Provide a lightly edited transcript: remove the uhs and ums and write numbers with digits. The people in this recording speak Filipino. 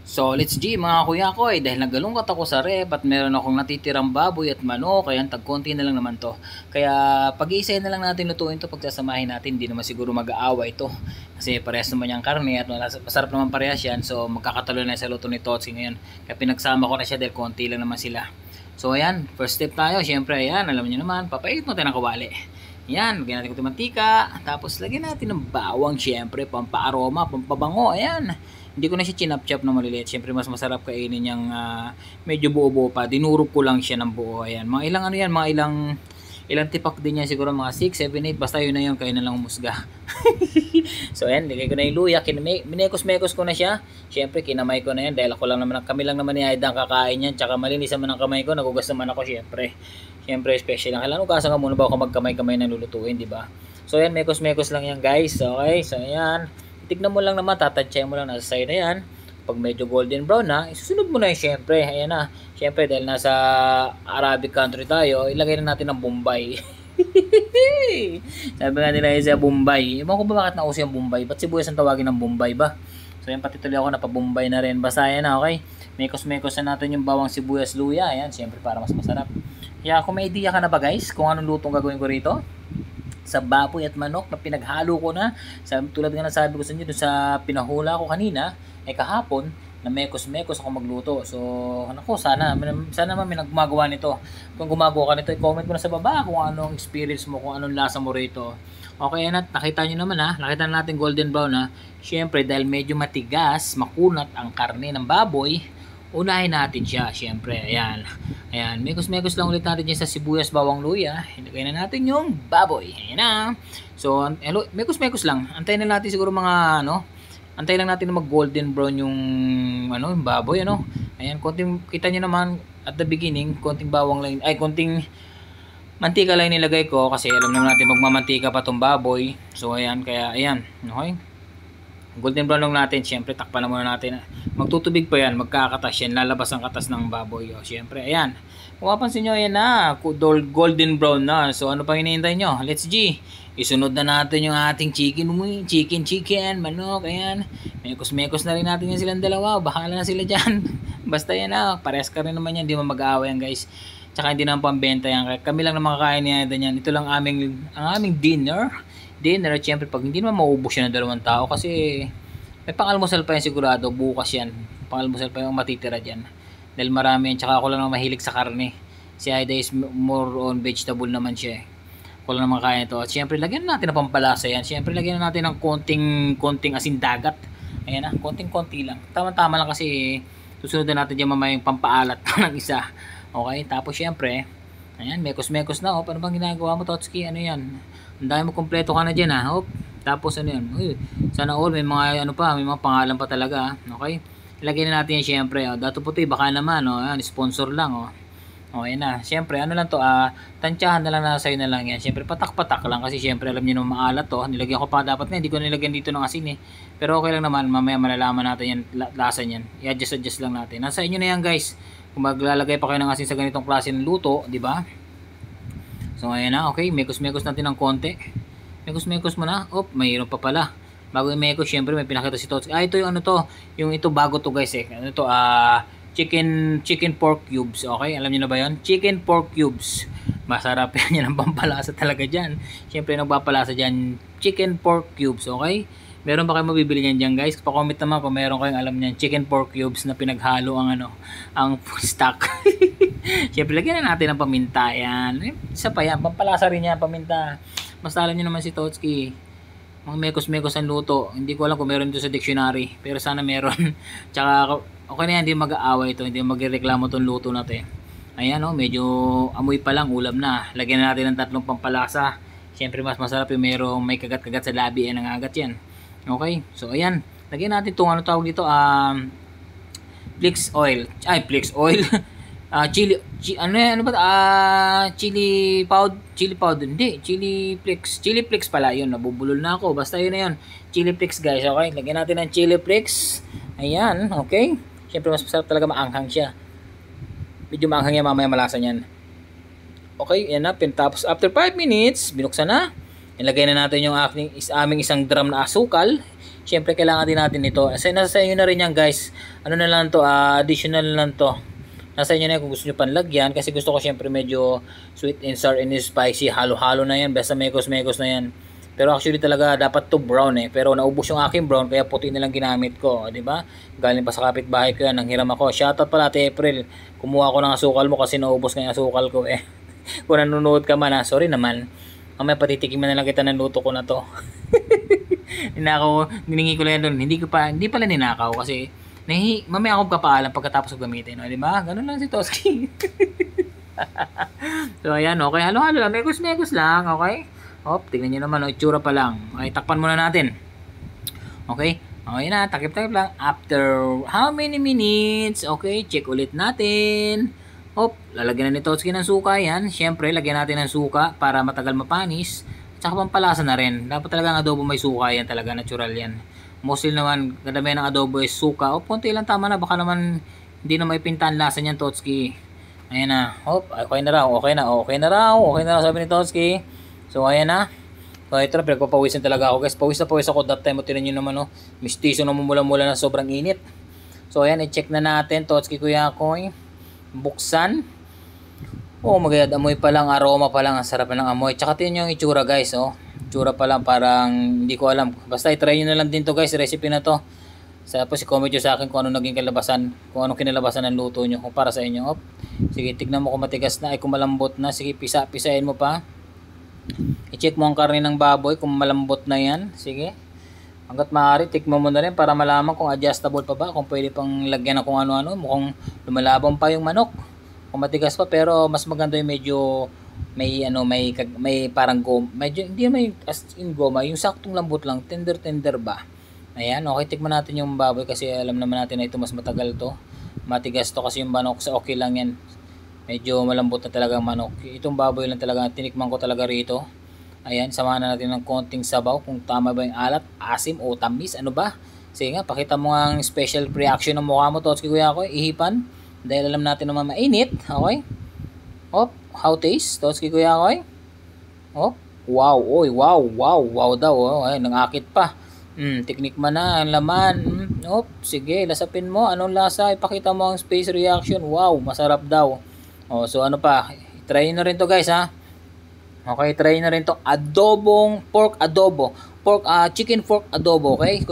So let's G mga kuya ko dahil naggalungkat ako sa rep at meron akong natitirang baboy at manok kaya tagkonti na lang naman to. Kaya pag-iisahin na lang natin lutuin to pagsasamahin natin, hindi naman siguro mag-aawa ito. Kasi parehas naman yung karne at masarap naman parehas yan, so magkakatalo na sa luto ni Totsi ngayon. Kaya pinagsama ko na siya dahil konti lang naman sila. So ayan, first step tayo, syempre ayan, alam niyo naman, papait mo tayo ng kawali. Yan, lagyan natin konti mantika, tapos lagyan natin ng bawang syempre, pampaaroma, pampabango, ayan. Hindi ko na siya chinap-chop na maliliit. Siyempre mas masarap kainin yung medyo buo-buo pa. Dinurog ko lang siya ng buo. Ayan. Mga ilang ano yan, mga ilang tipak din yan siguro, mga 6, 7, 8. Basta yun na yun, kayo na lang umusga. So ayan, ligay ko na yung luya. Minekos-mekos ko na siya. Siyempre kinamay ko na yan dahil ako lang naman, kami lang naman ni Aida ang kakain yan. Tsaka malinis naman ang kamay ko. Nagugas naman ako siyempre. Siyempre special lang. Kailangan ugasan ka muna ba ako magkamay-kamay na lulutuin, di ba? So ayan, mekos-mekos lang yan guys. Okay, so ayan. Tignan mo lang naman, tatansya mo lang nasa side na yan. Pag medyo golden brown na, isusunod mo na yun syempre. Ayan na. Syempre dahil nasa Arabic country tayo, ilagay na natin ang Bombay. Sabi nga nila sa Bombay. Ewan ko ba bakit nauso yung Bombay? Ba't sibuyas ang tawagin ng Bombay ba? So yan, pati tuloy ako na pa-Bombay na rin. Basta yan na, okay? Mekos-mekos na natin yung bawang sibuyas luya. Ayan, syempre para mas masarap. Kaya kung may idea ka na ba guys, kung anong lutong gagawin ko rito? Sa baboy at manok na pinaghalo ko na, tulad nga nasabi ko sa inyo doon sa pinahula ko kanina, kahapon na mekos-mekos ako magluto. So ano ko, sana naman may nagmagawa nito. Kung gumagawa ka nito, i-comment mo na sa baba kung ano ang experience mo, kung anong lasa mo rito. Okay, nakita nyo naman nakita natin golden brown syempre dahil medyo matigas, makunat ang karne ng baboy, unahin natin siya, syempre. Ayan. Ayan, mekos-mekos lang ulit natin dyan sa sibuyas, bawang luya. Ilagay na natin yung baboy. Ayan na. So, mekos-mekos lang. Antayin na natin siguro mga antayin lang natin na mag golden brown yung yung baboy, Ayan, konting kita niyo naman at the beginning, konting bawang lang, konting mantika lang nilagay ko kasi alam naman natin magmamantika pa tong baboy. So, ayan, kaya ayan, okay. Golden brown lang natin, syempre takpan na muna natin. Magtutubig pa yan, magkakatas yan, lalabas ang katas ng baboy. Syempre, ayan. Kung mapansin nyo, ayan na, golden brown na. So ano pang hinihintay nyo? Let's G. Isunod na natin yung ating chicken, manok, ayan. Mekos-mekos na rin natin yan silang dalawa. Bahala na sila dyan. Basta yan parehas ka rin naman yan, hindi mo mag-aaway yan guys. Tsaka hindi naman pambenta yan. Kami lang na makakain niya yan. Ito lang ang aming dinner. At syempre pag hindi naman maubos siya ng dalawang tao kasi may pang-almusal pa yan sigurado, bukas yan pang-almusal pa yung matitira dyan dahil marami yan. Tsaka ako lang naman mahilig sa karne, si Aida is more on vegetable naman siya ako lang naman kaya ito. At syempre lagyan natin ng pampalasa yan, syempre lagyan natin ng konting asin dagat. Ayan konting-konti lang, tama-tama lang kasi susunod na natin dyan mamaya yung pampaalat ng isa. Okay, tapos syempre ayan, mekos-mekos na. Paano bang ginagawa mo, Totski? Ano yan? Ang dami mo, kompleto ka na dyan Tapos ano yan? Uy, sana all may mga may mga pangalan pa talaga. Okay? Ilagay na natin yan syempre. Dato puti, baka naman ayan, sponsor lang Okay na. Syempre ano lang to, tansyahan na lang na sa'yo na lang yan. Syempre patak-patak lang kasi syempre alam niyo naman maalat to. Nilagyan ko pa dapat hindi ko nilagyan dito ng asin Pero okay lang naman, mamaya malalaman natin yan, lasa niyan. I-adjust lang natin. Nasa inyo na yan guys. Kung maglalagay pa kayo ng asin sa ganitong klase ng luto, di ba? So ayan na, okay, mekos-mekos natin ng konti. Mekos-mekos mo na. Mayroon pa pala. Bago yung mekos, syempre may pinakita si Totsi. Ito yung yung ito bago to guys Ano to, chicken pork cubes. Okay, alam niyo na ba 'yon? Chicken pork cubes. Masarap yan, ang pampalasa talaga diyan. Syempre nagpapalasa diyan, chicken pork cubes, okay? Meron ba kayong mabibili niyan diyan guys? Pa-comment naman kung meron kayong alam niyan, chicken pork cubes na pinaghalo ang stock. Siyempre lagyan na natin ng paminta yan. Isa pa yan, pampalasa rin yan, paminta. Basta alam niyo naman si Totski, mga mekos-mekos ang luto. Hindi ko alam kung meron dito sa dictionary, pero sana meron. Tsaka okay na yan, hindi mag-aaway ito, hindi magreklamo itong luto natin. Ayan medyo amoy pa lang, ulam na. Lagyan na natin ng 3 pampalasa. Siyempre mas masarap yung may kagat-kagat sa labi, nangagat yan. Okay, so ayan, lagyan natin itong tawag dito, flakes oil. Flakes oil. Chili powder, hindi, chili flakes pala yun, nabubulol na ako, basta yun na yun, chili flakes guys. Okay, lagyan natin ng chili flakes. Ayan, okay, syempre mas masarap talaga, maanghang siya, medyo maanghang yan, mamaya malasa niyan. Okay, yan na, tapos after 5 minutes binuksan na. Ilagay na natin yung aming isang drum na asukal. Siyempre, kailangan din natin ito. Kasi nasa inyo na rin yan, guys. Ano na lang to, additional lang to. Nasa inyo na kung gusto nyo panlagyan. Kasi gusto ko siyempre medyo sweet and sour and spicy. Halo-halo na yan. Basta mekos-mekos na yan. Pero actually talaga dapat to brown eh. Pero naubos yung aking brown kaya puti na lang ginamit ko. Di ba? Galing pa sa kapitbahay ko yan. Nanghiram ako. Shoutout pala Ate April. Kumuha ko ng asukal mo kasi naubos nga yung asukal ko eh. Kung nanonood ka man ha. Sorry naman. Mamaya patitikiman na lang kita ng luto ko na to. Niningi ko lang yan doon. Hindi pala ninakaw kasi mamaya ako papaalam pagkatapos ko gamitin. Di ba? Ganun lang si Toski. So ayan, okay. Halo-halo lang. Megos-megos lang. Okay. Hop, tingnan nyo naman, itsura pa lang. Okay, takpan muna natin. Okay, okay na, takip-takip lang. After how many minutes? Okay, check ulit natin. Hop, lalagyan na ni Totski ng suka yan. Siyempre, lagyan natin ng suka para matagal mapanis. Tsaka pampalasa na rin. Dapat talaga ang adobo may suka yan talaga, natural yan. Mostly naman, kadamihan ng adobo is suka. O, konti lang tama na, baka naman hindi na may pintaan lasa niyan, Totski. Ayan na, hop, okay na raw, okay na raw, sabi ni Totski. So ayan na. So ito na, pinagpapawisan talaga ako guys. Pawis na pawis ako that time. O tinan nyo naman mistiso na mumula-mula na sobrang init. So ayan, i-check na natin. Totski Kuya Koy. Buksan. Oh magayad, amoy pa lang, aroma pa lang. Ang sarap na ng amoy. Tsaka tingnan nyo yung itsura guys. Itsura pa lang parang hindi ko alam. Basta i-try nyo na lang din to guys. Recipe na to. Tapos i-comment nyo sa akin kung ano naging kalabasan. Kung anong kinalabasan ng luto nyo. Kung para sa inyo. Sige, tignan mo kung matigas na. Ay kung malambot na. Sige, pisain mo pa. I-check mo ang karne ng baboy kung malambot na yan. Sige. Hanggat maaari, tikman mo na rin para malaman kung adjustable pa ba. Kung pwede pang lagyan ng kung ano-ano. Mukhang lumalabang pa yung manok. Kung matigas pa pero mas maganda yung medyo may parang goma. Medyo, hindi may as in goma. Yung saktong lambot lang. Tender ba. Ayan. Okay, tikman natin yung baboy kasi alam naman natin na ito mas matagal to. Matigas to kasi yung manok sa okay lang yan. Medyo malambot na talaga ang manok. Itong baboy lang talaga, tinikman ko talaga rito. Ayan, samahan na natin ng konting sabaw. Kung tama ba yung alat, asim o tamis, ano ba? Sige nga, pakita mo ang special reaction ng mukha mo, Totski Kuya Koy. Ihipan. Dahil alam natin naman mainit. Okay? Hop, how taste, Totski Kuya Koy? Hop, wow, oy, wow daw. Ay, nangakit pa. Tiknikman na ang laman. Hop, sige, lasapin mo. Anong lasa? Ipakita mo ang space reaction. Wow, masarap daw. So ano pa, try na rin to guys ha. Okay, try na rin to adobong pork adobo. Chicken pork adobo, okay?